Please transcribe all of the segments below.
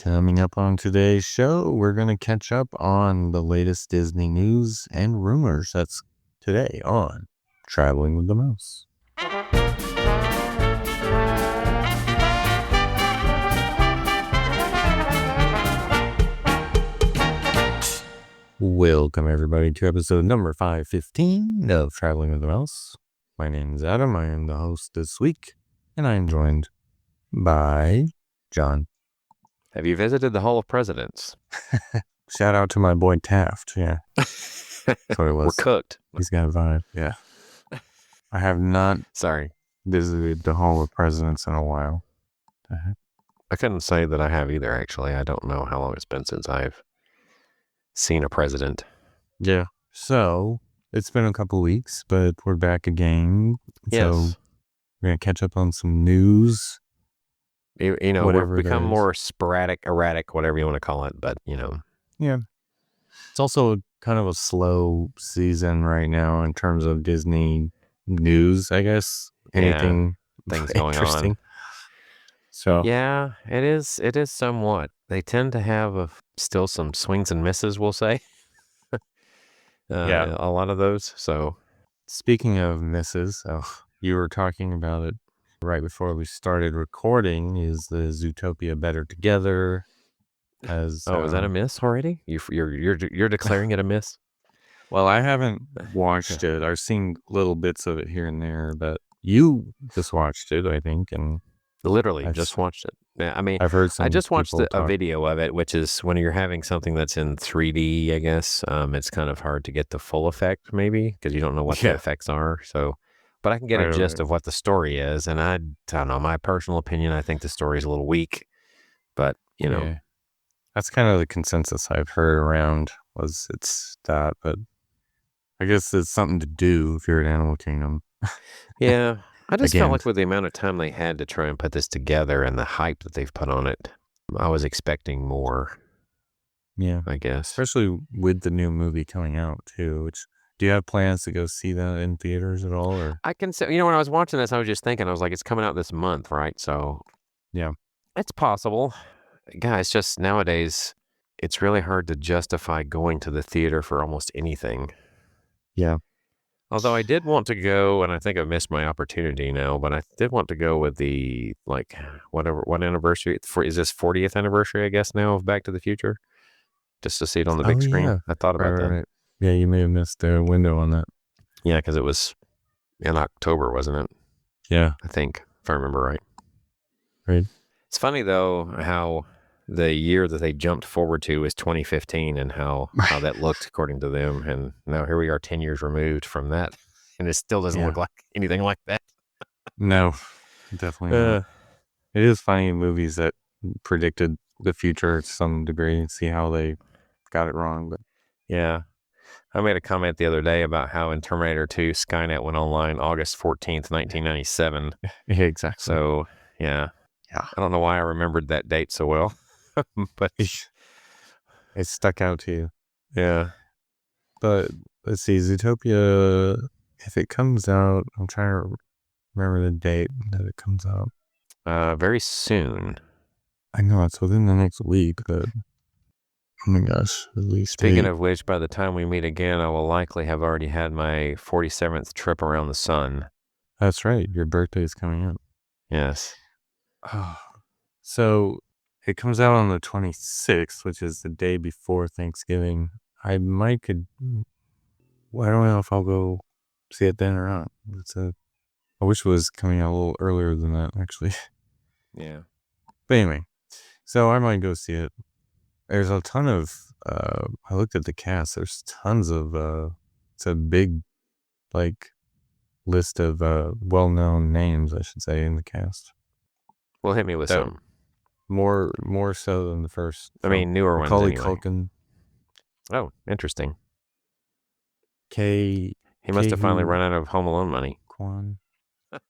Coming up on today's show, we're going to catch up on the latest Disney news and rumors. That's today on Traveling with the Mouse. Welcome, everybody, to episode number 515 of Traveling with the Mouse. My name is Adam. I am the host this week, and I am joined by John. Have you visited the Hall of Presidents? Shout out to my boy Taft. Yeah. That's what it was. We're cooked. He's got a vibe. Yeah. I have not visited the Hall of Presidents in a while. I couldn't say that I have either, actually. I don't know how long it's been since I've seen a president. Yeah. So, it's been a couple weeks, but we're back again. Yes. So, we're going to catch up on some news. You know, we've become more sporadic, erratic, whatever you want to call it, but, you know. Yeah. It's also kind of a slow season right now in terms of Disney news, I guess. Anything things going on. So yeah, it is somewhat. They tend to have still some swings and misses, we'll say. Yeah. A lot of those. So speaking of misses, you were talking about it right before we started recording. Is the Zootopia Better Together? Is that a miss already? You're declaring it a miss? Well, I haven't watched it. I've seen little bits of it here and there, but you just watched it, I think, and literally just watched it. Yeah, I mean, I've heard some. I just watched a video of it, which is when you're having something that's in 3D. I guess it's kind of hard to get the full effect, maybe, because you don't know what the effects are. So. But I can get a gist of what the story is, and I don't know, my personal opinion, I think the story is a little weak, but, you know. Yeah. That's kind of the consensus I've heard around, was it's that, but I guess it's something to do if you're at Animal Kingdom. Yeah, I just felt like with the amount of time they had to try and put this together and the hype that they've put on it, I was expecting more. Yeah. I guess. Especially with the new movie coming out, too, which... Do you have plans to go see that in theaters at all? Or I can say, when I was watching this, I was just thinking, I was like, it's coming out this month, right? So, yeah, it's possible. Guys, just nowadays, it's really hard to justify going to the theater for almost anything. Yeah. Although I did want to go, and I think I've missed my opportunity now, but I did want to go with the, what anniversary? Is this 40th anniversary, I guess, now of Back to the Future? Just to see it on the big screen. Yeah. I thought about that. Right. Yeah, you may have missed the window on that. Yeah, because it was in October, wasn't it? Yeah. I think, if I remember right. Right. It's funny, though, how the year that they jumped forward to is 2015 and how that looked according to them. And now here we are 10 years removed from that. And it still doesn't look like anything like that. No, definitely not. It is funny in movies that predicted the future to some degree and see how they got it wrong. But yeah. I made a comment the other day about how in Terminator 2, Skynet went online August 14th, 1997. Yeah, exactly. So, yeah. I don't know why I remembered that date so well, but it stuck out to you. Yeah. But let's see, Zootopia, if it comes out, I'm trying to remember the date that it comes out. Very soon. I know it's within the next week, but... Oh my gosh, release date. Speaking of which, by the time we meet again, I will likely have already had my 47th trip around the sun. That's right. Your birthday is coming up. Yes. Oh. So it comes out on the 26th, which is the day before Thanksgiving. I don't know if I'll go see it then or not. I wish it was coming out a little earlier than that, actually. Yeah. But anyway, so I might go see it. There's a ton of, I looked at the cast, there's tons of, it's a big, list of well-known names, I should say, in the cast. Well, hit me with some. More so than the first. I mean, newer ones Macaulay anyway. Culkin. Oh, interesting. He must have finally run out of Home Alone money. Kwan.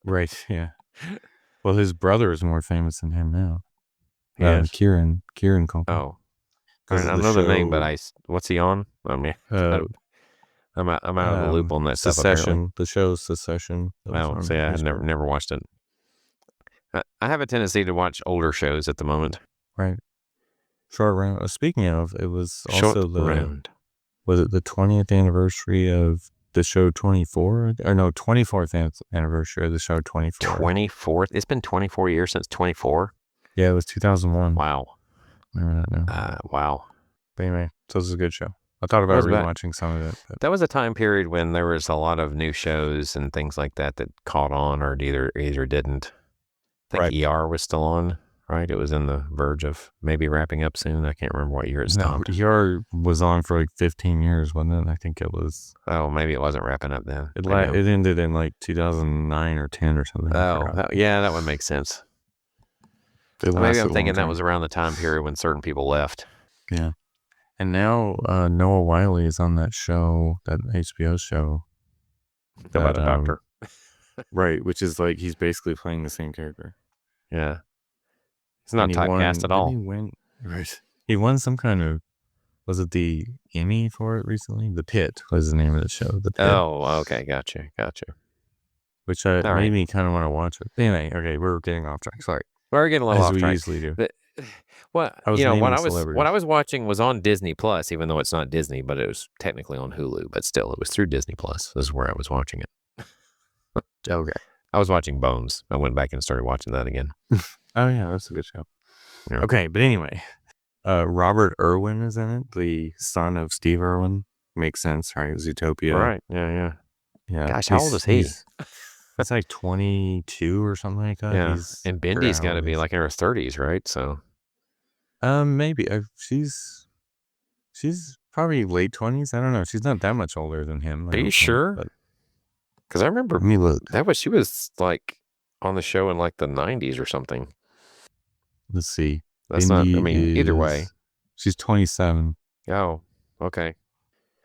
Right, yeah. Well, his brother is more famous than him now. Yes. Kieran Culkin. Oh. I know the name, but what's he on? I mean, I'm out of the loop on that stuff. Succession. The show's Succession. Oh, so yeah, I've never watched it. I have a tendency to watch older shows at the moment. Right. Short round. Speaking of, it was Short also round. Was it the 20th anniversary of the show 24? Or no, 24th anniversary of the show 24. 24th? It's been 24 years since 24? Yeah, it was 2001. Wow. I remember that now. Wow. But anyway, so this is a good show. I thought about rewatching some of it. But that was a time period when there was a lot of new shows and things like that caught on or either didn't. I think ER was still on, right? It was in the verge of maybe wrapping up soon. I can't remember what year it stopped. ER was on for like 15 years, wasn't it? I think it was. Oh, maybe it wasn't wrapping up then. It ended in like 2009 or 10 or something. Yeah, that would make sense. Maybe I'm thinking that was around the time period when certain people left. Yeah. And now Noah Wyle is on that show, that HBO show. About the doctor. Right, which is like he's basically playing the same character. Yeah. He's not typecast at all. He won some kind of, was it the Emmy for it recently? The Pit was the name of the show. The Pit. Oh, okay. Gotcha. Which made me kind of want to watch it. But anyway, okay, we're getting off track. Sorry. We're getting a little off track. As we usually do. But, what I was watching was on Disney Plus, even though it's not Disney, but it was technically on Hulu. But still, it was through Disney Plus. This is where I was watching it. Okay. I was watching Bones. I went back and started watching that again. Oh, yeah, that's a good show. Yeah. Okay, but anyway, Robert Irwin is in it, the son of Steve Irwin. Makes sense, right? Zootopia. Right, yeah. Gosh, how old is he? That's like 22 or something like that. Yeah, and Bendy's got to be like in her 30s, right? So, maybe. She's probably late 20s. I don't know. She's not that much older than him. Are you sure? Because I remember she was like on the show in like the 90s or something. Let's see. That's either way. She's 27. Oh, okay.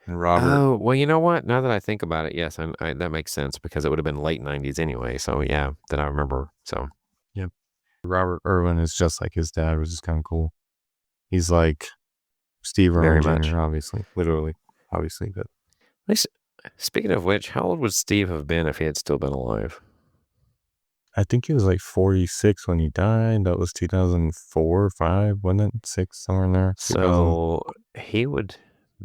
And Robert. Oh, well, you know what? Now that I think about it, yes, that makes sense because it would have been late 90s anyway. So, yeah, that I remember. So, yep. Robert Irwin is just like his dad, which is kind of cool. He's like Steve Irwin Jr., obviously. Literally, obviously. But speaking of which, how old would Steve have been if he had still been alive? I think he was like 46 when he died. That was 2004 or 5, wasn't it? 6, somewhere in there. So he would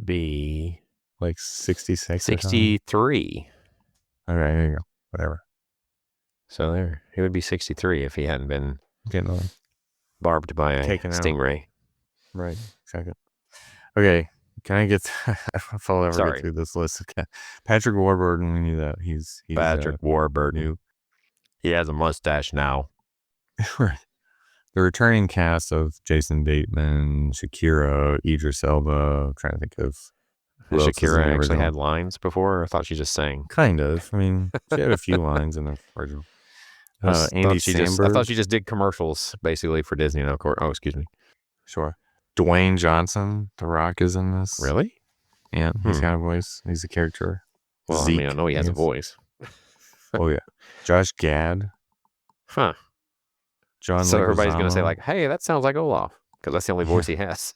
be like 66. 63. Okay, there you go. Whatever. So there, he would be 63 if he hadn't been getting barbed by a stingray. Right, exactly. Okay, can I get? If I'll ever get through this list. Patrick Warburton, we knew that he's Patrick Warburton. He has a mustache now. Right. The returning cast of Jason Bateman, Shakira, Idris Elba. I'm trying to think of who Shakira actually had lines before, or I thought she just sang. Kind of. I mean, she had a few lines in the original. Andy Samberg. I thought she just did commercials basically for Disney. No, oh, excuse me. Sure. Dwayne Johnson, The Rock, is in this. Really? Yeah, he's got a voice. He's a character. Well, Zeke, I know he has a voice. Oh, yeah. Josh Gad. Huh. John So everybody's going to say like, hey, that sounds like Olaf, because that's the only voice he has.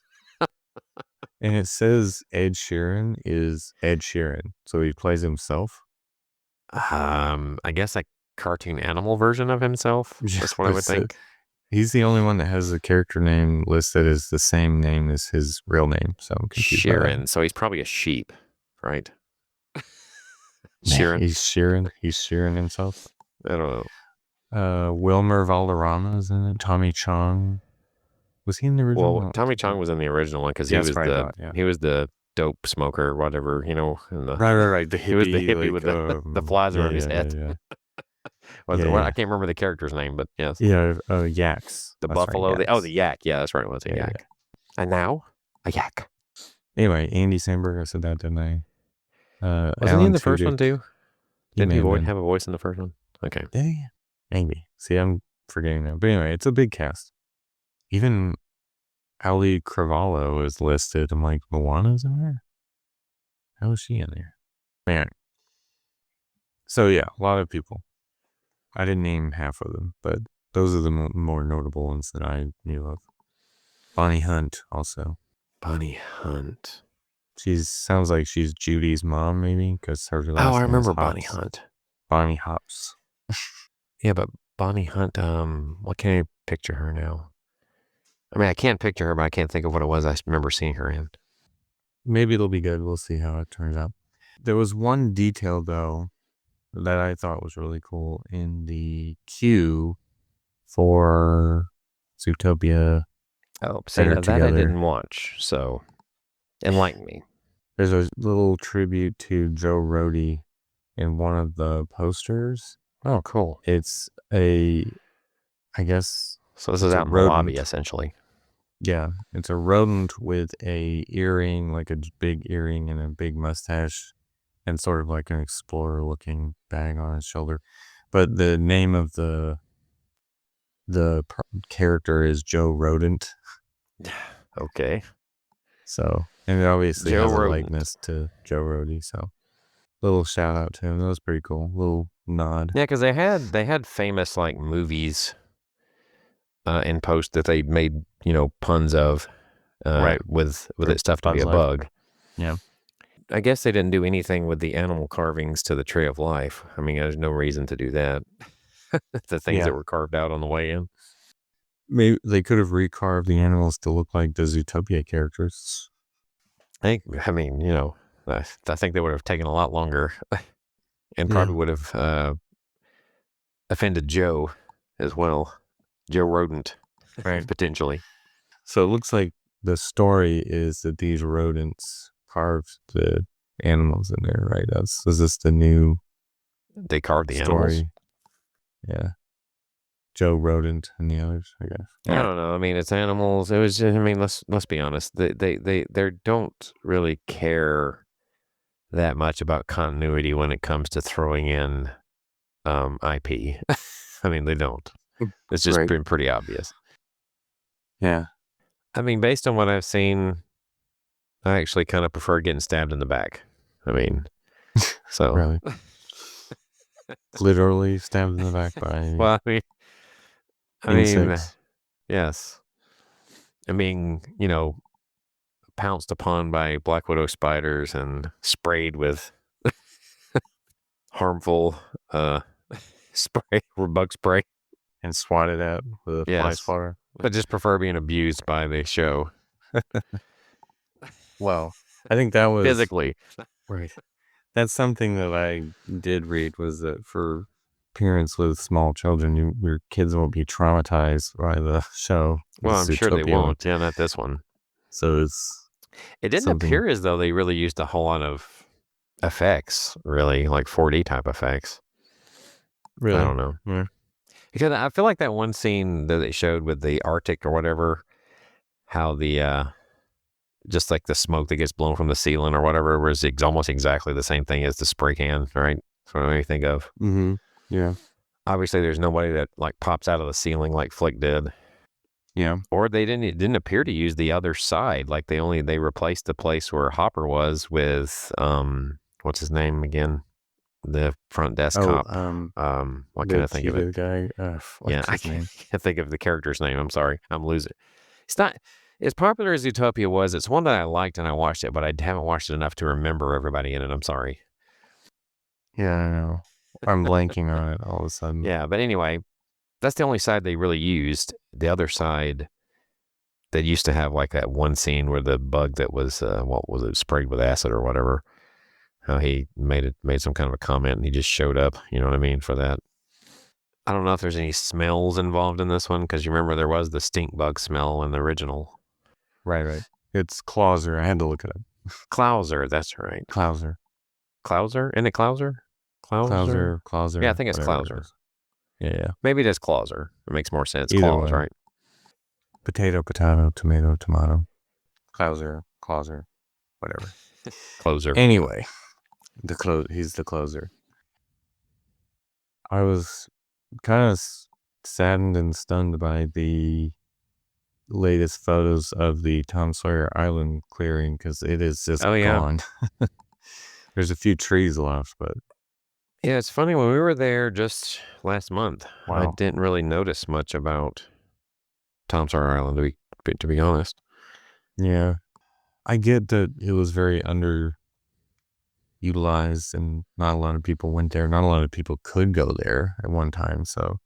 And it says Ed Sheeran is Ed Sheeran. So he plays himself? I guess a cartoon animal version of himself. That's what I would think. He's the only one that has a character name listed as the same name as his real name. So I'm confused. Sheeran. So he's probably a sheep, right? Sheeran. He's Sheeran. He's Sheeran himself. I don't know. Wilmer Valderrama is in it. Tommy Chong. Was he in the original? Well, Tommy Chong was in the original one because he was the dope smoker or whatever, you know. Right. The hippie, he was the hippie with the flies around his head. I can't remember the character's name, but yes. Yeah, Yaks. The buffalo. Right, the yak. Yeah, that's right. It was a yak. Yeah. And now, a yak. Anyway, Andy Samberg, I said that, didn't I? Wasn't he in the first one too? Didn't he have a voice in the first one? Okay. Yeah, maybe. See, I'm forgetting now. But anyway, it's a big cast. Even Ali Cravalho is listed. I'm like, Moana's in there? How is she in there? Man. So yeah, a lot of people. I didn't name half of them, but those are the more notable ones that I knew of. Bonnie Hunt also. Bonnie Hunt. Sounds like she's Judy's mom, maybe, because her last name I remember is Bonnie Hunt. Bonnie Hops. Yeah, but Bonnie Hunt. What can I picture her now? I mean, I can't picture her, but I can't think of what it was I remember seeing her in. Maybe it'll be good. We'll see how it turns out. There was one detail, though, that I thought was really cool in the queue for Zootopia. Oh, see, now that I didn't watch, so enlighten me. There's a little tribute to Joe Rohde in one of the posters. Oh, cool. It's I guess... So this is out in the lobby, essentially. Yeah, it's a rodent with a earring, like a big earring and a big mustache, and sort of like an explorer-looking bag on his shoulder. But the name of the character is Joe Rodent. Okay. So, and it obviously has a likeness to Joe Rohde, so little shout out to him. That was pretty cool. Little nod. Yeah, because they had famous like movies in post that they made, puns of, right, with it stuff to be a bug. Yeah. I guess they didn't do anything with the animal carvings to the Tree of Life. I mean, there's no reason to do that. The things that were carved out on the way in. Maybe they could have recarved the animals to look like the Zootopia characters. I mean, I think they would have taken a lot longer and probably would have offended Joe as well. Joe Rodent, right? Potentially. So it looks like the story is that these rodents carved the animals in there, right? Is this the new... They carved the story? Animals? Yeah. Joe Rodent and the others, I guess. I don't know. I mean, it's animals. It was just, I mean, let's be honest. They don't really care that much about continuity when it comes to throwing in IP. I mean, they don't. It's just been pretty obvious. Yeah. I mean, based on what I've seen, I actually kind of prefer getting stabbed in the back. I mean, so. Really? Literally stabbed in the back by... Well, insects? Yes. I mean, pounced upon by black widow spiders and sprayed with harmful spray or bug spray. And swatted at with a fly swatter. I just prefer being abused by the show. Well, I think that was... physically. Right. That's something that I did read, was that for parents with small children, your kids won't be traumatized by the show. Well, I'm sure they won't. Yeah, not this one. So it didn't appear as though they really used a whole lot of effects, really, like 4D type effects. Really? I don't know. Yeah. Because I feel like that one scene that they showed with the Arctic or whatever, how the just like the smoke that gets blown from the ceiling or whatever, was almost exactly the same thing as the spray can, right? That's what I think of. Mm-hmm. Yeah. Obviously, there's nobody that like pops out of the ceiling like Flick did. Yeah. Or it didn't appear to use the other side. Like they replaced the place where Hopper was with what's his name again? The front desk cop. What can I think of it? Guy. I can't think of the character's name. I'm sorry. I'm losing. It's not as popular as Zootopia was. It's one that I liked and I watched it, but I haven't watched it enough to remember everybody in it. I'm sorry. Yeah, I know. I'm blanking on it all of a sudden. Yeah, but anyway, that's the only side they really used. The other side, they used to have like that one scene where the bug that was what was it, sprayed with acid or whatever. How he made some kind of a comment and he just showed up, you know what I mean, for that. I don't know if there's any smells involved in this one, because you remember there was the stink bug smell in the original. Right. It's Clauser. I had to look it up. Klauser, that's right. Klauser. Isn't it Klauser? Klauser. Yeah, I think it's Klauser. Yeah. Maybe it is Klauser. It makes more sense. Either Claus, way. right? Potato, tomato. Klauser, whatever. Closer. Anyway, he's the closer. I was kind of saddened and stunned by the latest photos of the Tom Sawyer Island clearing, because it is just gone. There's a few trees left, but... Yeah, it's funny. When we were there just last month, I didn't really notice much about Tom Sawyer Island, to be honest. Yeah. I get that it was very underutilized and not a lot of people went there. Not a lot of people could go there at one time. So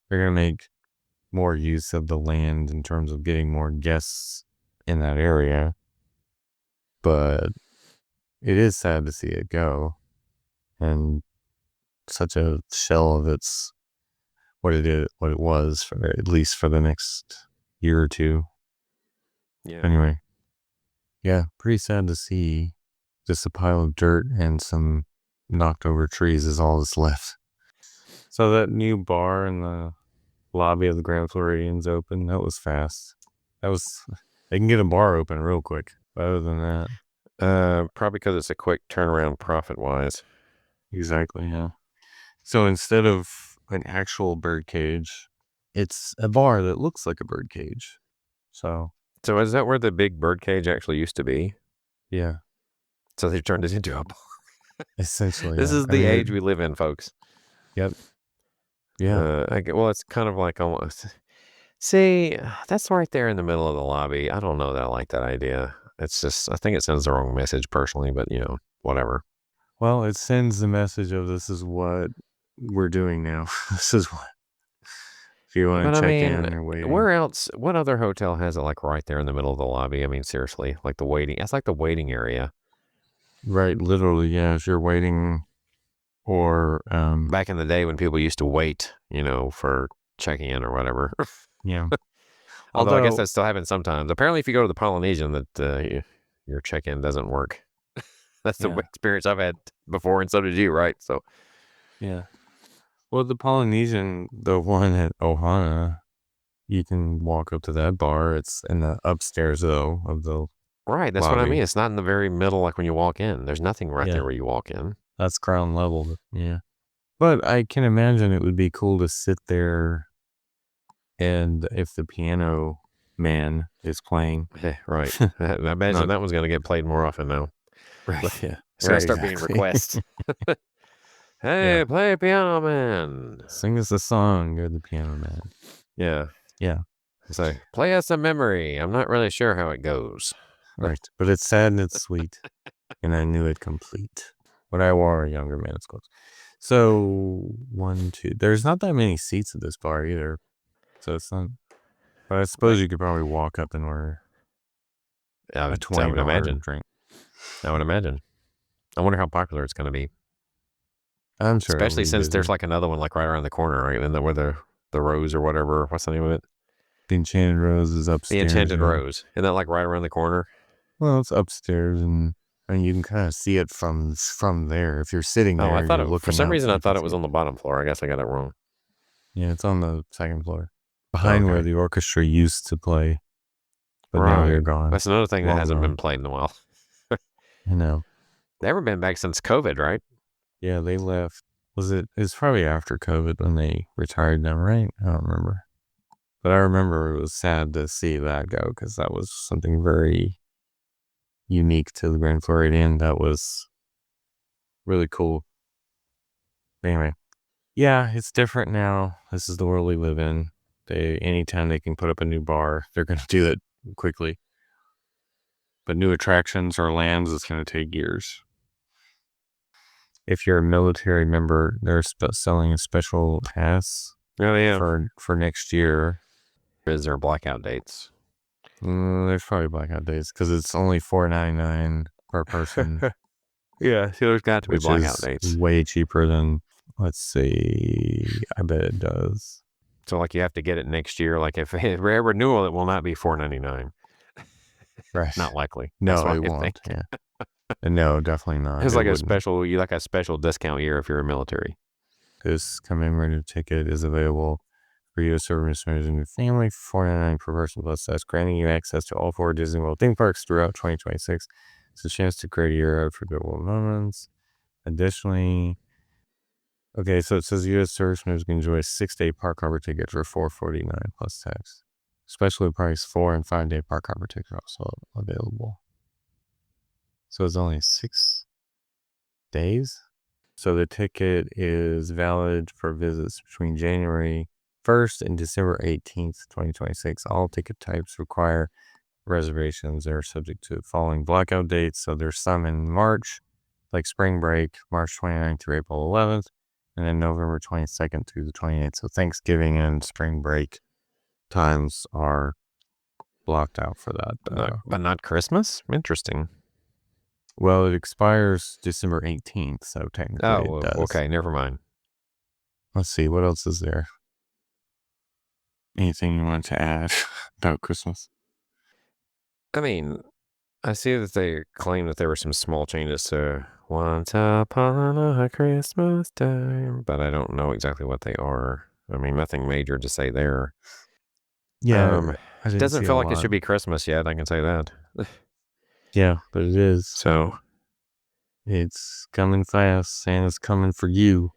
they're going to make more use of the land in terms of getting more guests in that area. But it is sad to see it go, and such a shell of its what it was for at least for the next year or two. Yeah. Anyway, yeah, pretty sad to see just a pile of dirt and some knocked over trees is all that's left. So that new bar in the lobby of the Grand Floridian's open. That was fast. They can get a bar open real quick. But other than that, probably because it's a quick turnaround profit-wise. Exactly, yeah. So instead of an actual bird cage, it's a bar that looks like a bird cage. So is that where the big bird cage actually used to be? Yeah. So they turned it into a bar. Essentially, This is the age we live in, folks. Yep. Yeah. Well, it's kind of like almost. See, that's right there in the middle of the lobby. I don't know that I like that idea. It's just, I think it sends the wrong message personally, but whatever. Well, it sends the message of this is what we're doing now. This is what. If you want to check in or waiting. Where else? What other hotel has it like right there in the middle of the lobby? I mean, seriously, like the waiting. It's like the waiting area. Right, literally, yeah. If you're waiting, or back in the day when people used to wait, for checking in or whatever. Yeah. Although I guess that still happens sometimes. Apparently, if you go to the Polynesian, that your check-in doesn't work. That's the experience I've had before, and so did you, right? So, yeah. Well, the Polynesian, the one at Ohana, you can walk up to that bar. It's in the upstairs, though, of the right. That's lobby. What I mean. It's not in the very middle, like when you walk in. There's nothing right there where you walk in. That's ground level. Yeah. But I can imagine it would be cool to sit there, and if the piano man is playing. Right. I imagine that one's going to get played more often now. Right. Yeah. It's going to start being requests. Hey, play piano man. Sing us a song, you're the piano man. Yeah. Yeah. So, play us a memory. I'm not really sure how it goes. Right. But it's sad and it's sweet. And I knew it complete. But I wore a younger man's clothes. So, 1, 2. There's not that many seats at this bar either. So it's not. But I suppose you could probably walk up and order a $20 drink. I would imagine. I wonder how popular it's going to be. I'm sure. Especially since there's like another one like right around the corner, right? And where the Rose or whatever. What's the name of it? The Enchanted Rose is upstairs. The Enchanted Rose. Isn't that like right around the corner? Well, it's upstairs, and you can kind of see it from there. If you're sitting there, I thought for some reason I thought it was on the bottom floor. I guess I got it wrong. Yeah, it's on the second floor, behind where the orchestra used to play. But now they're gone. That's another thing that hasn't been played in a while. I know. They haven't been back since COVID, right? Yeah, they left. It's probably after COVID when they retired them, right? I don't remember. But I remember it was sad to see that go, because that was something very unique to the Grand Floridian. That was really cool. Anyway, yeah, it's different now. This is the world we live in. Anytime they can put up a new bar, they're going to do it quickly. But new attractions or lands, it's going to take years. If you're a military member, they're selling a special pass for next year. Is there blackout dates? There's probably blackout dates because it's only $4.99 per person. Yeah, so there's got to be blackout dates. Way cheaper than, let's see, I bet it does. So like you have to get it next year. Like if renewal, it will not be $4.99. Right. Not likely. No, it won't. Yeah. No, definitely not. It's like a special discount year if you're a military. This commemorative ticket is available for U.S. service members and your family for $4.99 per person plus tax, granting you access to all 4 Disney World theme parks throughout 2026. It's a chance to create a year of forgettable moments. Additionally, okay, so it says U.S. service members can enjoy a 6-day park hopper ticket for $4.49 plus tax. Specially priced 4- and 5-day park hopper tickets are also available. So it's only 6 days. So the ticket is valid for visits between January 1st and December 18th, 2026. All ticket types require reservations. They're subject to following blackout dates. So there's some in March, like spring break, March 29th through April 11th, and then November 22nd through the 28th. So Thanksgiving and spring break times are blocked out for that. But not Christmas? Interesting. Well, it expires December 18th, so technically it does. Okay, never mind. Let's see, what else is there? Anything you want to add about Christmas? I mean, I see that they claim that there were some small changes to Once Upon a Christmas Time, but I don't know exactly what they are. I mean, nothing major to say there. Yeah, it doesn't feel like it should be Christmas yet, I can say that. Yeah, but it is. So it's coming fast. Santa's coming for you.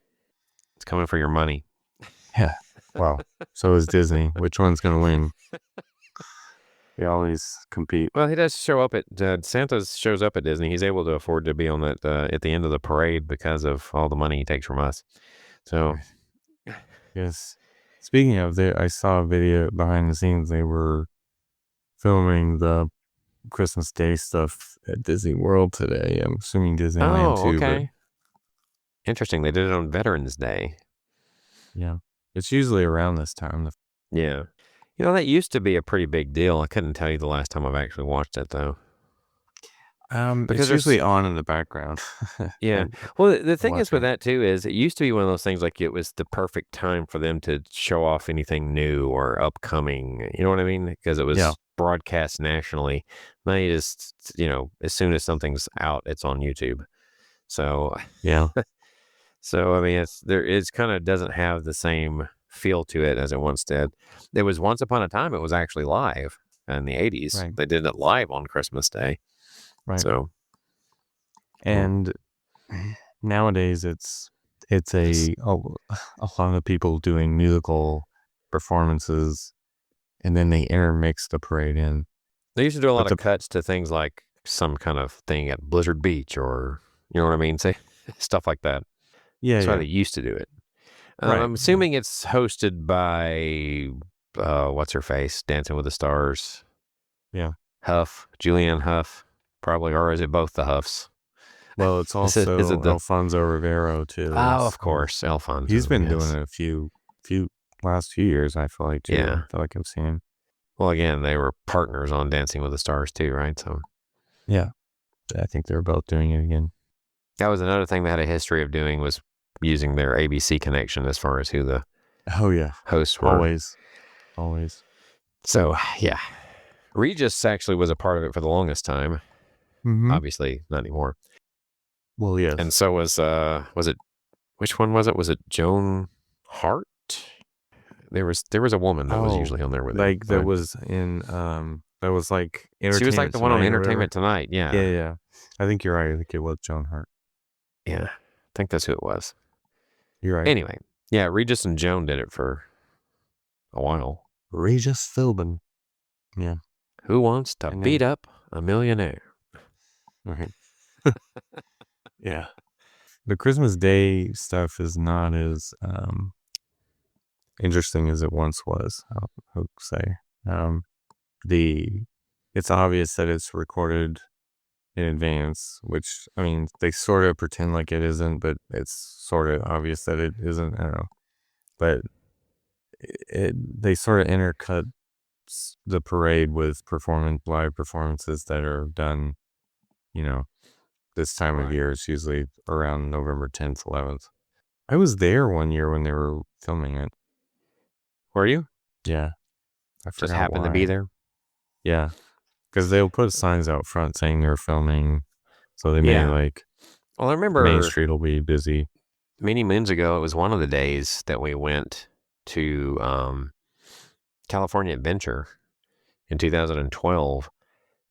It's coming for your money. Yeah. Wow. So is Disney. Which one's going to win? They always compete. Well, he does show up at Santa shows up at Disney. He's able to afford to be on that at the end of the parade because of all the money he takes from us. So, yes. Speaking of that, I saw a video behind the scenes. They were filming the Christmas Day stuff at Disney World today. I'm assuming Disneyland too. Okay. Interesting. They did it on Veterans Day. Yeah. It's usually around this time. Yeah. You know, that used to be a pretty big deal. I couldn't tell you the last time I've actually watched it, though. Because it's usually on in the background. Yeah. Well, the thing is with that, too, is it used to be one of those things like it was the perfect time for them to show off anything new or upcoming. You know what I mean? Because it was broadcast nationally. Now you just, as soon as something's out, it's on YouTube. So, yeah. So, I mean, it's kind of doesn't have the same feel to it as it once did. It was once upon a time, it was actually live in the 80s. Right. They did it live on Christmas Day. Right. So, and nowadays it's a lot of people doing musical performances, and then they intermix the parade in. They used to do a lot of cuts to things like some kind of thing at Blizzard Beach, or you know what I mean, say stuff like that. Yeah, that's why they used to do it. I'm assuming it's hosted by what's her face, Dancing with the Stars. Yeah, Julianne Hough, probably, or is it both the Huffs? Well, it's also is it Alfonso Rivero too. Oh, of course, Alfonso. He's been doing it a few last few years. I feel like too. Yeah, I feel like I've seen him. Well, again, they were partners on Dancing with the Stars too, right? So, yeah, I think they're both doing it again. That was another thing they had a history of doing, was using their ABC connection as far as who the hosts were. Always. So, yeah. Regis actually was a part of it for the longest time. Mm-hmm. Obviously, not anymore. Well, yes. And so was it, which one was it? Was it Joan Hart? There was a woman that was usually on there with him. That was in, that was like Entertainment She was like the one on Entertainment Tonight, yeah. Yeah. I think you're right. I think it was Joan Hart. Yeah, I think that's who it was. You're right. Anyway, yeah, Regis and Joan did it for a while. Regis Philbin. Yeah. Who wants to beat up a millionaire? Right. Yeah. The Christmas Day stuff is not as interesting as it once was, I would say. It's obvious that it's recorded in advance, which, I mean, they sort of pretend like it isn't, but it's sort of obvious that it isn't. I don't know. But they sort of intercut the parade with live performances that are done, this time of year. It's usually around November 10th, 11th. I was there one year when they were filming it. Were you? Yeah. I just happened to be there? Yeah. Because they'll put signs out front saying they're filming. So they may well, I remember Main Street will be busy. Many moons ago, it was one of the days that we went to California Adventure in 2012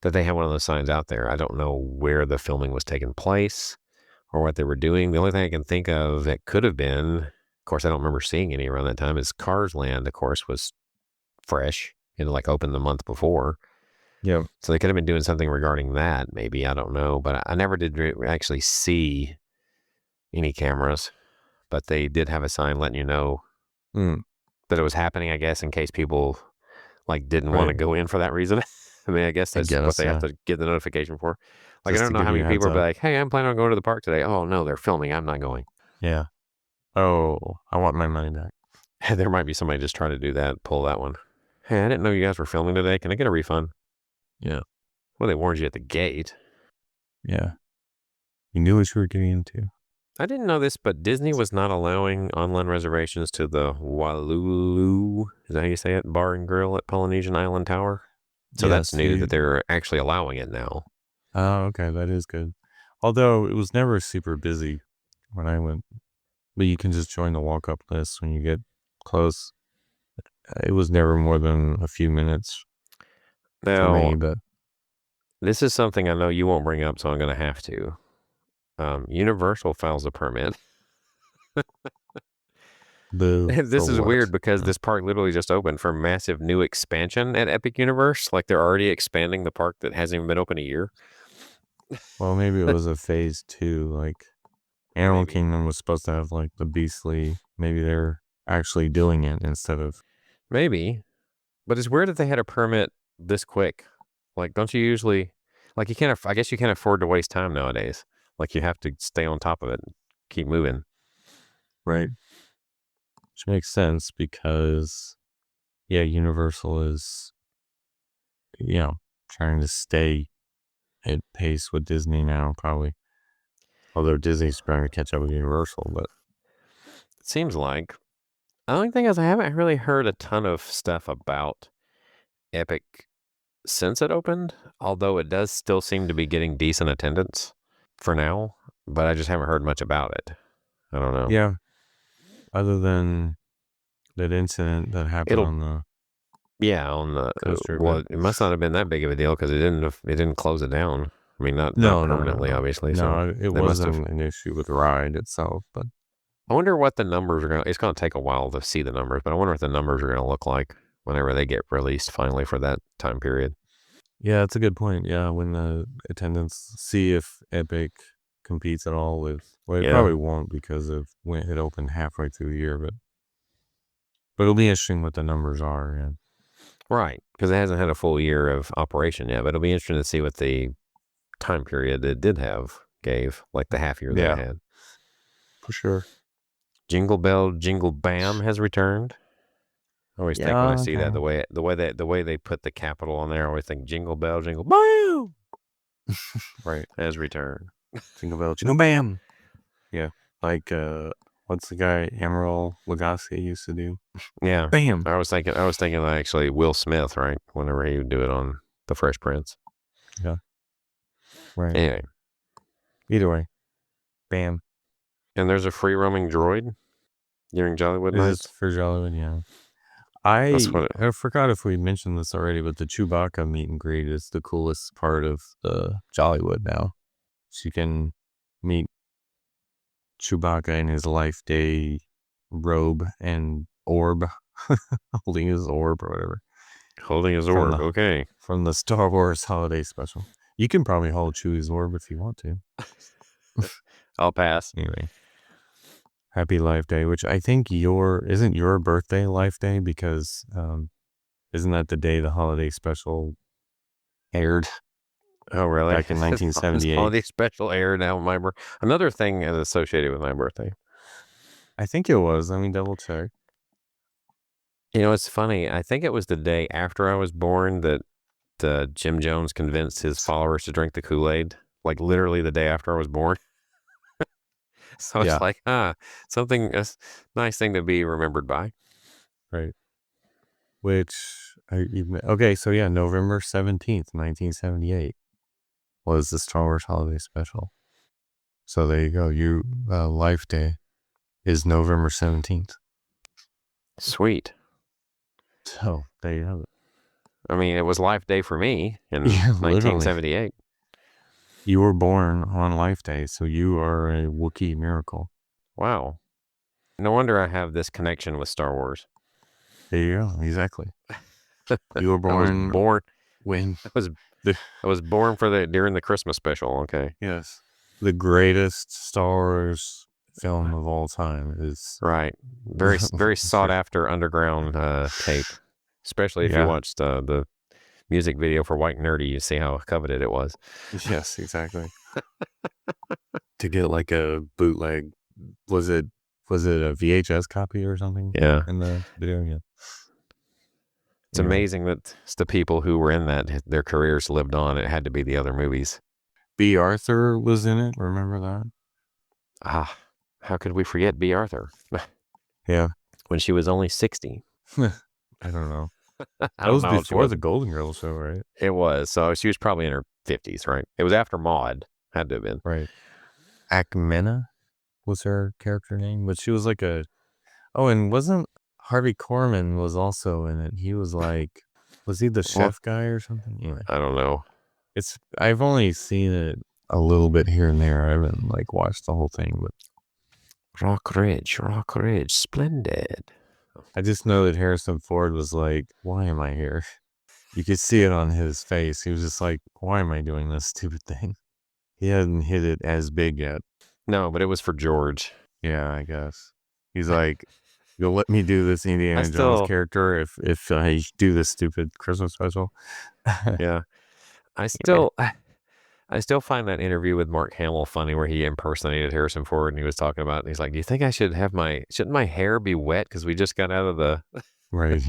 that they had one of those signs out there. I don't know where the filming was taking place or what they were doing. The only thing I can think of that could have been, of course, I don't remember seeing any around that time, is Cars Land, of course, was fresh. It opened the month before. Yeah. So they could have been doing something regarding that, maybe. I don't know. But I never did actually see any cameras. But they did have a sign letting you know that it was happening, I guess, in case people didn't want to go in for that reason. I mean, I guess that's what they have to get the notification for. I don't know how many people are like, hey, I'm planning on going to the park today. Oh, no, they're filming. I'm not going. Yeah. Oh, I want my money back. There might be somebody just trying to do that, pull that one. Hey, I didn't know you guys were filming today. Can I get a refund? Yeah. Well, they warned you at the gate. Yeah. You knew what you were getting into. I didn't know this, but Disney was not allowing online reservations to the Walulu, is that how you say it, bar and grill at Polynesian Island Tower. So that's new that they're actually allowing it now. Oh, okay. That is good. Although it was never super busy when I went. But you can just join the walk-up list when you get close. It was never more than a few minutes for Now, me, but this is something I know you won't bring up, so I'm going to have to. Universal files a permit. This is weird because this park literally just opened for massive new expansion at Epic Universe. Like they're already expanding the park that hasn't even been open a year. Well, maybe it was a phase 2. Like Animal Kingdom was supposed to have like the Beastly. Maybe they're actually doing it instead of. Maybe, but it's weird that they had a permit this quick. Like, don't you usually, like you can't, I guess you can't afford to waste time nowadays. Like you have to stay on top of it and keep moving. Right. Which makes sense because, yeah, Universal is, trying to stay at pace with Disney now, probably. Although Disney's trying to catch up with Universal, but it seems like. The only thing is, I haven't really heard a ton of stuff about Epic since it opened, although it does still seem to be getting decent attendance for now, but I just haven't heard much about it. I don't know. Yeah. Other than that incident that happened on the coaster. Well, it must not have been that big of a deal because it didn't close it down. I mean, not permanently, obviously. No, it wasn't an issue with the ride itself, but I wonder what the numbers are going to. It's going to take a while to see the numbers, but I wonder what the numbers are going to look like whenever they get released finally for that time period. Yeah, that's a good point. Yeah, when the attendance, see if Epic competes at all with. Well, it probably won't because of when it opened halfway through the year, but it'll be interesting what the numbers are. Yeah. Right, because it hasn't had a full year of operation yet, but it'll be interesting to see what the time period it did have gave, like the half year that it had. For sure. Jingle Bell, Jingle Bam has returned. I always think when I see that the way they put the capital on there, I always think Jingle Bell, Jingle Bam. Right, has returned. Jingle Bell, Jingle Bam. Yeah, like what's the guy Emeril Lagasse used to do? Yeah, Bam. I was thinking actually Will Smith, right? Whenever he would do it on The Fresh Prince. Yeah. Right. Anyway, either way, bam. And there's a free roaming droid during Jollywood nights. For Jollywood, yeah. I forgot if we mentioned this already, but the Chewbacca meet and greet is the coolest part of the Jollywood now. So you can meet Chewbacca in his Life Day robe and orb, holding his orb or whatever. Holding his orb, okay. From the Star Wars Holiday Special. You can probably hold Chewie's orb if you want to. I'll pass. Anyway. Happy Life Day, which I think isn't your birthday Life Day because isn't that the day the Holiday Special aired? Oh, really? Back in 1978. Holiday Special aired now my birthday. Another thing is associated with my birthday. I think it was. Let me double check. You know, it's funny. I think it was the day after I was born that Jim Jones convinced his followers to drink the Kool-Aid. Like literally the day after I was born. So it's like, something, a nice thing to be remembered by. Right. Okay, so yeah, November 17th, 1978 was the Star Wars Holiday Special. So there you go. Life Day is November 17th. Sweet. So there you have it. I mean, it was Life Day for me in 1978. You were born on Life Day, so you are a Wookiee miracle. Wow. No wonder I have this connection with Star Wars. There you go. Exactly. You were born when I was born during the Christmas special. Okay. Yes. The greatest Star Wars film of all time is right. Very very sought after underground tape, especially if you watched the music video for White Nerdy. You see how coveted it was. Yes, exactly. To get like a bootleg, was it a VHS copy or something? Yeah. In the video, yeah. It's amazing that the people who were in that, their careers lived on. It had to be the other movies. B. Arthur was in it. Remember that? How could we forget B. Arthur? Yeah. When she was only 60. I don't know. That was before the Golden Girls show, right? It was. So she was probably in her 50s, right? It was after Maude. Had to have been. Right. Akmena was her character name, but she was like a... Oh, and wasn't Harvey Korman was also in it? He was like... Was he the chef guy or something? Anyway. I don't know. I've only seen it a little bit here and there. I haven't like watched the whole thing, but... Rock Ridge, splendid. I just know that Harrison Ford was like, why am I here? You could see it on his face. He was just like, why am I doing this stupid thing? He hadn't hit it as big yet. No, but it was for George. Yeah, I guess. He's like, you'll let me do this Indiana Jones character if I do this stupid Christmas special? Yeah. I still find that interview with Mark Hamill funny where he impersonated Harrison Ford and he was talking about, and he's like, do you think I should have shouldn't my hair be wet? Because we just got out of the, right.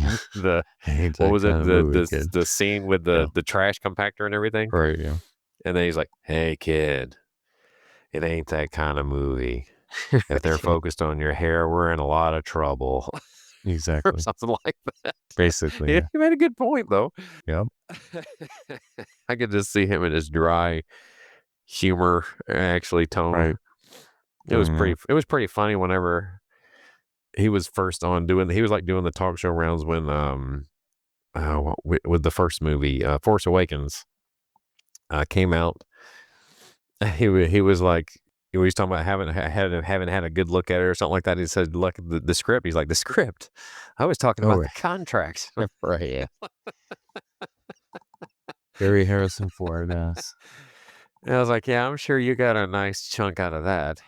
What was it? The scene with the trash compactor and everything. Right. Yeah. And then he's like, hey kid, it ain't that kind of movie. If they're focused on your hair, we're in a lot of trouble. Exactly. Or something like that. Basically. Yeah. He made a good point though. Yep. I could just see him in his dry humor actually tone. Right. It was pretty funny whenever he was first on he was like doing the talk show rounds when with the first movie, Force Awakens, came out. He was like, he was talking about haven't had a good look at it or something like that. He said, look at the script. He's like, the script? I was talking about the contract. Right, yeah. Very Harrison Ford, yes. And I was like, yeah, I'm sure you got a nice chunk out of that.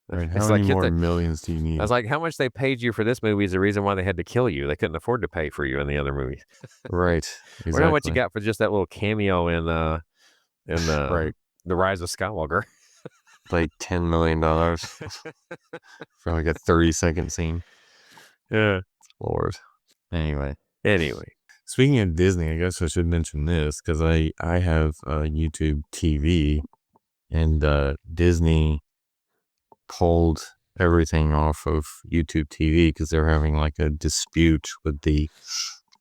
Right. How many more millions do you need? I was like, how much they paid you for this movie is the reason why they had to kill you. They couldn't afford to pay for you in the other movies. Right. Exactly. Or how much you got for just that little cameo in right. The Rise of Skywalker. Like $10 million for like a 30-second scene. Yeah. Lord. Anyway. Speaking of Disney, I guess I should mention this because I have YouTube TV, and Disney pulled everything off of YouTube TV because they're having like a dispute with the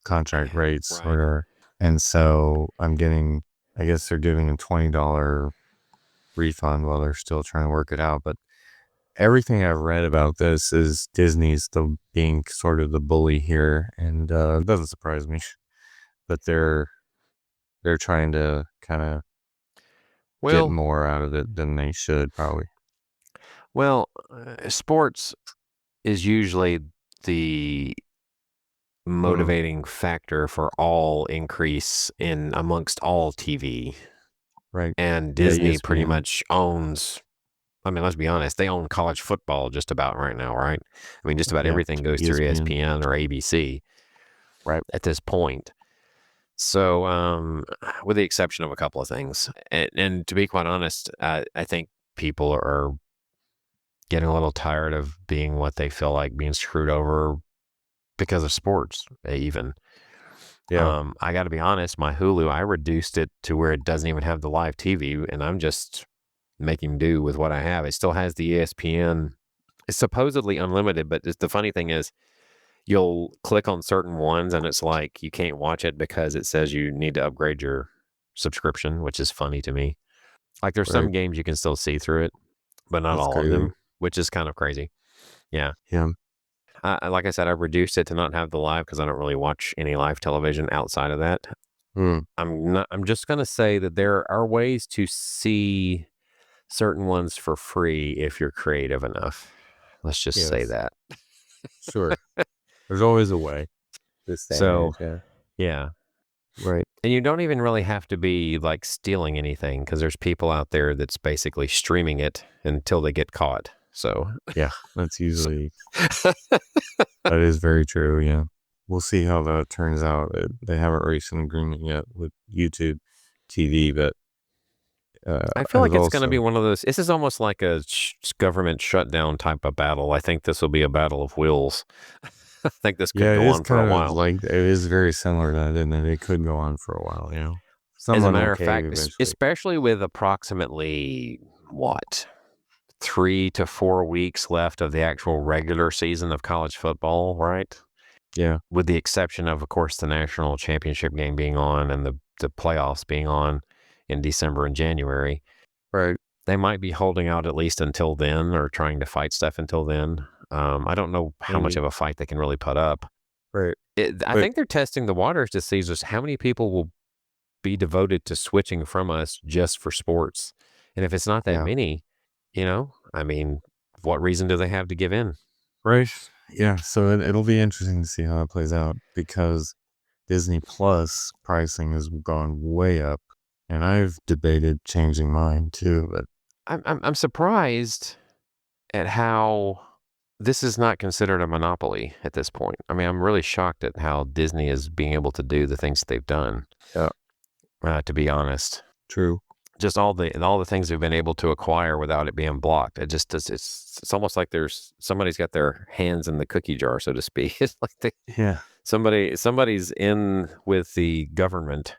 contract rates, right. And so I'm getting, I guess they're doing a $20 refund while they're still trying to work it out. But everything I've read about this is Disney's being sort of the bully here, and it doesn't surprise me. But they're trying to kind of get more out of it than they should probably. Well, sports is usually the motivating factor for all increase in amongst all TV. Right. And Disney pretty much owns, I mean, let's be honest, they own college football just about right now, right? I mean, just about everything goes through ESPN or ABC. Right. At this point. So, with the exception of a couple of things. And to be quite honest, I think people are getting a little tired of being what they feel like being screwed over because of sports, even. Yeah. I got to be honest, my Hulu, I reduced it to where it doesn't even have the live TV, and I'm just making do with what I have. It still has the ESPN. It's supposedly unlimited, but the funny thing is you'll click on certain ones and it's like you can't watch it because it says you need to upgrade your subscription, which is funny to me. Like there's some games you can still see through it, but not all of them, which is kind of crazy. Yeah. Yeah. Like I said, I've reduced it to not have the live because I don't really watch any live television outside of that. I'm just going to say that there are ways to see certain ones for free if you're creative enough. Let's just say that. Sure. There's always a way. Yeah. Right. And you don't even really have to be like stealing anything because there's people out there that's basically streaming it until they get caught. So yeah, that's usually that is very true. Yeah, we'll see how that turns out. They haven't reached an agreement yet with YouTube TV, but I feel like it's going to be one of those. This is almost like a government shutdown type of battle. I think this will be a battle of wills. I think this could Yeah, it go is on for a kind of while. like it is very similar to that, and then it could go on for a while. As a Someone matter of okay fact, eventually. especially with approximately what 3 to 4 weeks left of the actual regular season of college football, right? Yeah, With the exception of course, the national championship game being on and the playoffs being on in December and January. right. They might be holding out at least until then or trying to fight stuff until then. I don't know how much Maybe. of a fight they can really put up. Right. I But think they're testing the waters to see just how many people will be devoted to switching from us just for sports. And if it's not that yeah, many, I mean, what reason do they have to give in? right. Yeah. So it'll be interesting to see how it plays out because Disney Plus pricing has gone way up, and I've debated changing mine too. But I'm surprised at how this is not considered a monopoly at this point. I mean, I'm really shocked at how Disney is being able to do the things that they've done. yeah, To be honest, true. just all the things they've been able to acquire without it being blocked. It just does. It's almost like somebody's got their hands in the cookie jar, so to speak. It's like Yeah, somebody's in with the government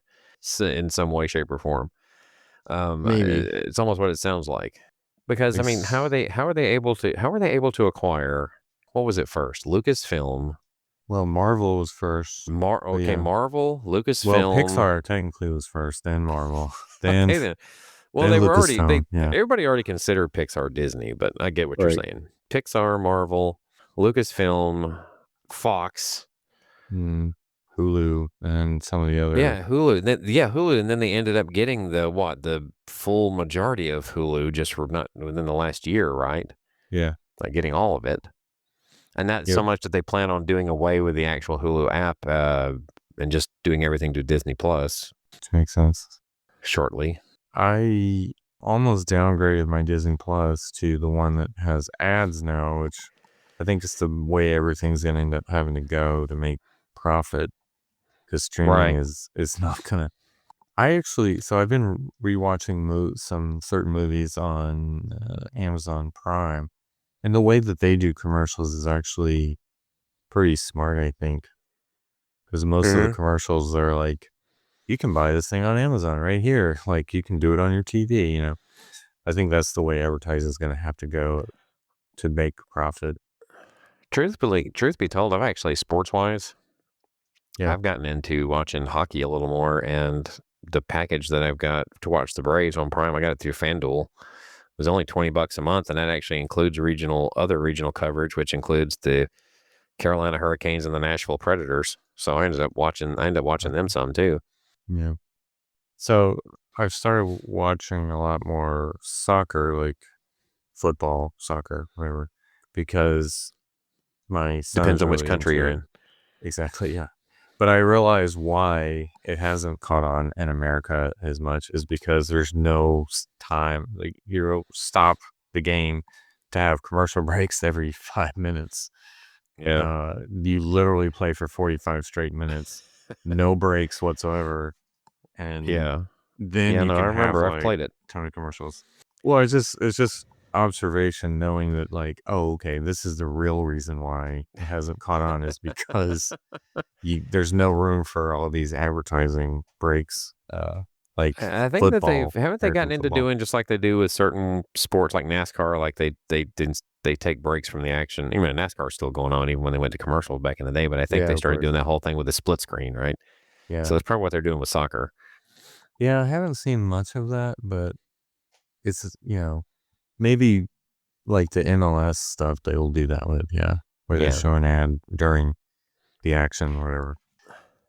in some way, shape, or form. maybe. It's almost what it sounds like. Because I Like, mean, how are they able to acquire? What was it first? Lucasfilm, well, Marvel was first, but Okay, yeah. Marvel, Well, Lucasfilm. Pixar technically was first, then Marvel, then Okay then. Well, then they were already they Lucasfilm. Yeah, everybody already considered Pixar Disney, but I get what you're right. saying. Pixar, Marvel, Lucasfilm, Fox. Mm, Hulu and some of the other. Yeah, Hulu. Hulu, and then they ended up getting the full majority of Hulu just for not within the last year, right? Yeah. Like getting all of it. And that's so Yep. much that they plan on doing away with the actual Hulu app and just doing everything to Disney Plus Which makes sense. shortly. I almost downgraded my Disney Plus to the one that has ads now, which I think is the way everything's going to end up having to go to make profit because streaming Right. is not going to. So I've been rewatching some certain movies on Amazon Prime, and the way that they do commercials is actually pretty smart, I think, because most of the Hmm. commercials are like, you can buy this thing on Amazon right here. Like you can do it on your TV. I think that's the way advertising is going to have to go to make profit. Truth be told, I've actually sports wise, Yeah. I've gotten into watching hockey a little more, and the package that I've got to watch the Braves on Prime, I got it through FanDuel. It was only $20 a month, and that actually includes other regional coverage, which includes the Carolina Hurricanes and the Nashville Predators. So I ended up watching them some too. Yeah. So I've started watching a lot more soccer, like football, soccer, whatever, because my son Depends is on which really country you're into it. in. Exactly. Yeah. But I realize why it hasn't caught on in America as much is because there's no time. Like you stop the game to have commercial breaks every 5 minutes. Yeah. You literally play for 45 straight minutes, no breaks whatsoever, and Yeah. then Yeah, you no, I can have remember. I've like played it. a ton of commercials. Well, it's just observation, knowing that like, oh, okay, this is the real reason why it hasn't caught on is because there's no room for all these advertising breaks, like I think that football, haven't they American gotten into football. doing just like they do with certain sports like NASCAR, like they take breaks from the action. Even NASCAR is still going on even when they went to commercial back in the day, but I think Yeah, they of started course. doing that whole thing with the split screen, right? So Yeah. that's probably what they're doing with soccer. Yeah, I haven't seen much of that, but it's, maybe like the MLS stuff they will do that with, yeah, where they Yeah. show an ad during the action or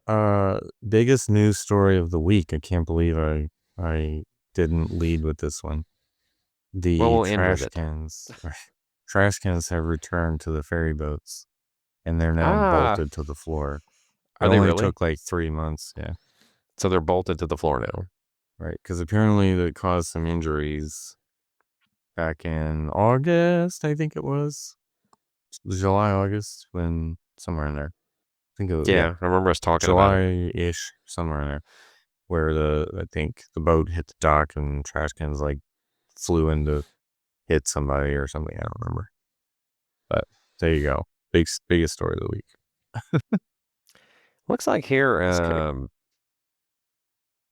whatever. Biggest news story of the week. I can't believe I didn't lead with this one. Well, The we'll end with trash it. cans, trash cans have returned to the ferry boats, and they're now Ah, bolted to the floor. It are they only really? took like 3 months, yeah, So they're bolted to the floor now. right? Because apparently they caused some injuries back in August, I think it was July, August, when somewhere in there. I think it was, yeah, Yeah, I remember us talking about it. July-ish, somewhere in there, where I think the boat hit the dock and trash cans like flew in to hit somebody or something. I don't remember. But there you go. Biggest story of the week. Looks like here,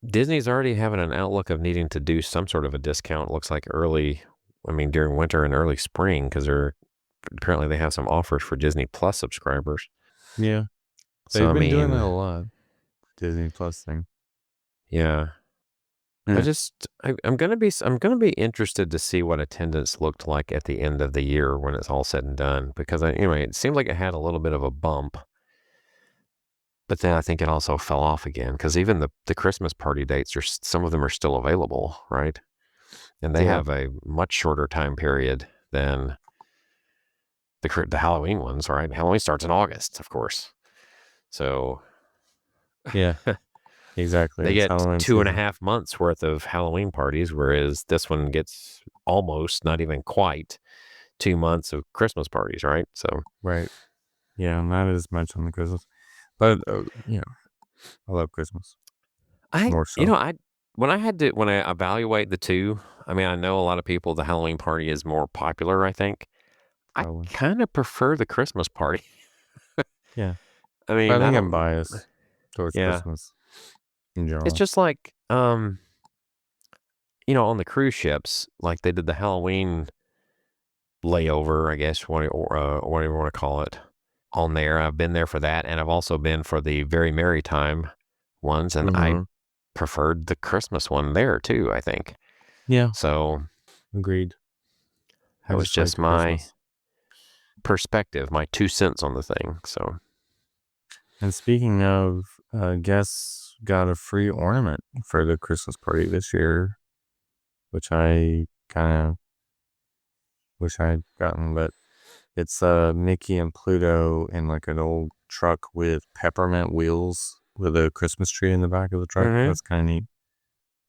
Disney's already having an outlook of needing to do some sort of a discount. Looks like during winter and early spring, because apparently they have some offers for Disney Plus subscribers. Yeah. So They've been doing that a lot. Disney Plus thing. Yeah. I'm gonna be interested to see what attendance looked like at the end of the year when it's all said and done, because it seemed like it had a little bit of a bump, but then I think it also fell off again, because even the Christmas party dates some of them are still available, right? And they have a much shorter time period than the Halloween ones, right? Halloween starts in August, of course. So yeah, exactly. They get 2.5 months worth of Halloween parties, whereas this one gets almost, not even quite, 2 months of Christmas parties, right? So right, yeah, not as much on the Christmas, but I love Christmas. More so. When I evaluate the two, I mean, I know a lot of people, the Halloween party is more popular, I think. Probably. I kind of prefer the Christmas party. Yeah. I mean, I think I'm biased towards Christmas in general. It's just like, on the cruise ships, like they did the Halloween layover, I guess, or whatever you want to call it, on there. I've been there for that, and I've also been for the Very Merry Time ones, and I preferred the Christmas one there too, I think. Yeah. So agreed. That was just my perspective, my 2 cents on the thing. So, and speaking of, guests got a free ornament for the Christmas party this year, which I kind of wish I had gotten, but it's Mickey and Pluto in like an old truck with peppermint wheels with a Christmas tree in the back of the truck. That's kind of neat,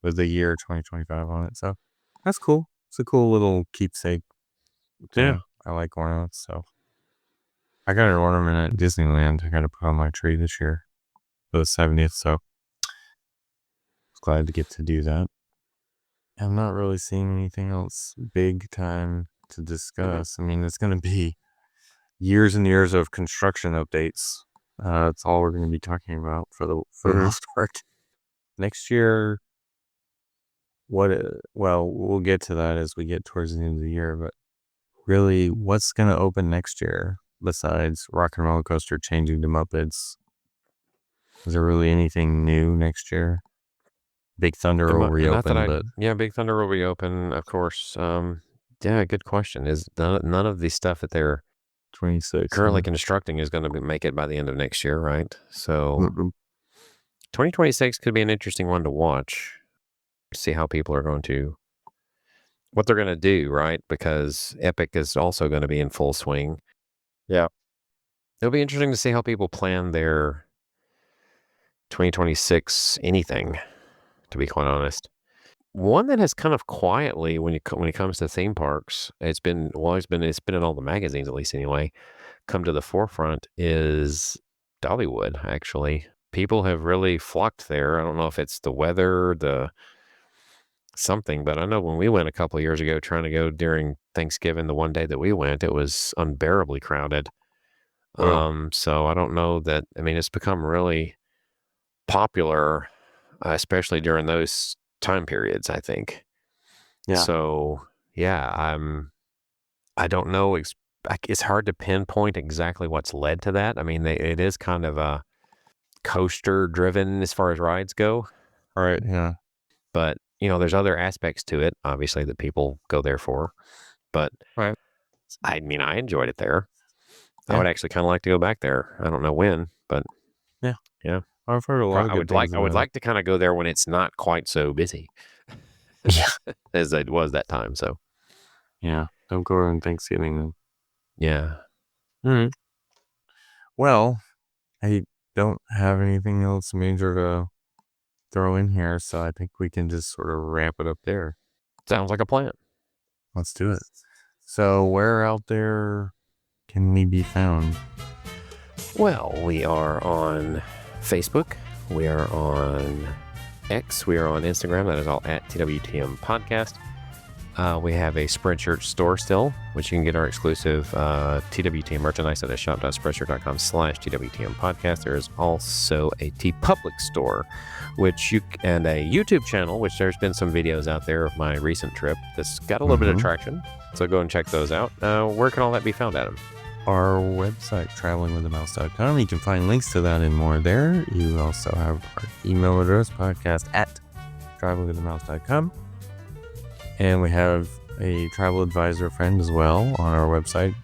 with the year 2025 on it. So that's cool. It's a cool little keepsake. Yeah, I like ornaments. So I got an ornament at Disneyland. I got to put on my tree this year for the 70th. So I was glad to get to do that. I'm not really seeing anything else big time to discuss. I mean, it's going to be years and years of construction updates. That's all we're going to be talking about for the most part. Next year, we'll get to that as we get towards the end of the year, but really, what's going to open next year besides Rock and Roller Coaster changing to Muppets? Is there really anything new next year? Big Thunder will reopen. Big Thunder will reopen, of course. Good question. Is none of the stuff that they're 26 currently constructing is going to make it by the end of next year, right? So 2026 could be an interesting one to watch. See how people are what they're going to do, right? Because Epic is also going to be in full swing. Yeah. It'll be interesting to see how people plan their 2026 anything, to be quite honest. One that has kind of quietly, when it comes to theme parks, it's been in all the magazines, at least anyway, come to the forefront, is Dollywood, actually. People have really flocked there. I don't know if it's the weather, something, but I know when we went a couple of years ago, trying to go during Thanksgiving, the one day that we went, it was unbearably crowded. Wow. So I don't know that, I mean, it's become really popular, especially during those time periods, I think. Yeah. So yeah, I don't know. It's hard to pinpoint exactly what's led to that. I mean, it is kind of a coaster driven as far as rides go. All right. Yeah. But there's other aspects to it, obviously, that people go there for. But right. I mean, I enjoyed it there. Yeah. I would actually kind of like to go back there. I don't know when, but yeah. I've heard a lot of good things. I would like to kind of go there when it's not quite so busy. As it was that time. So yeah, don't go around Thanksgiving then. Yeah. Mm-hmm. Well, I don't have anything else major to throw in here, so I think we can just sort of wrap it up there. Sounds like a plan. Let's do it. So where out there can we be found? Well, we are on Facebook. We are on X. We are on Instagram. That is all at TWTM Podcast. We have a Spreadshirt store still, which you can get our exclusive TWTM merchandise at shop.spreadshirt.com/TWTM podcast. There is also a TeePublic store, and a YouTube channel, which there's been some videos out there of my recent trip that's got a little bit of traction. So go and check those out. Where can all that be found, Adam? Our website, travelingwiththemouse.com. You can find links to that and more there. You also have our email address, podcast@travelingwiththemouse.com. And we have a travel advisor friend as well on our website.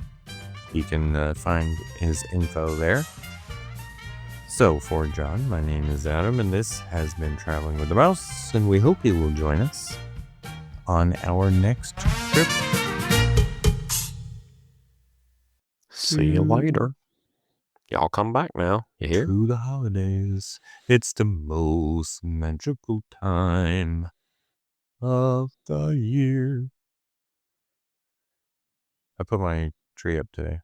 You can find his info there. So for John, my name is Adam, and this has been Traveling with the Mouse, and we hope you will join us on our next trip. See you later. Y'all come back now. You hear? To the holidays. It's the most magical time of the year. I put my tree up today.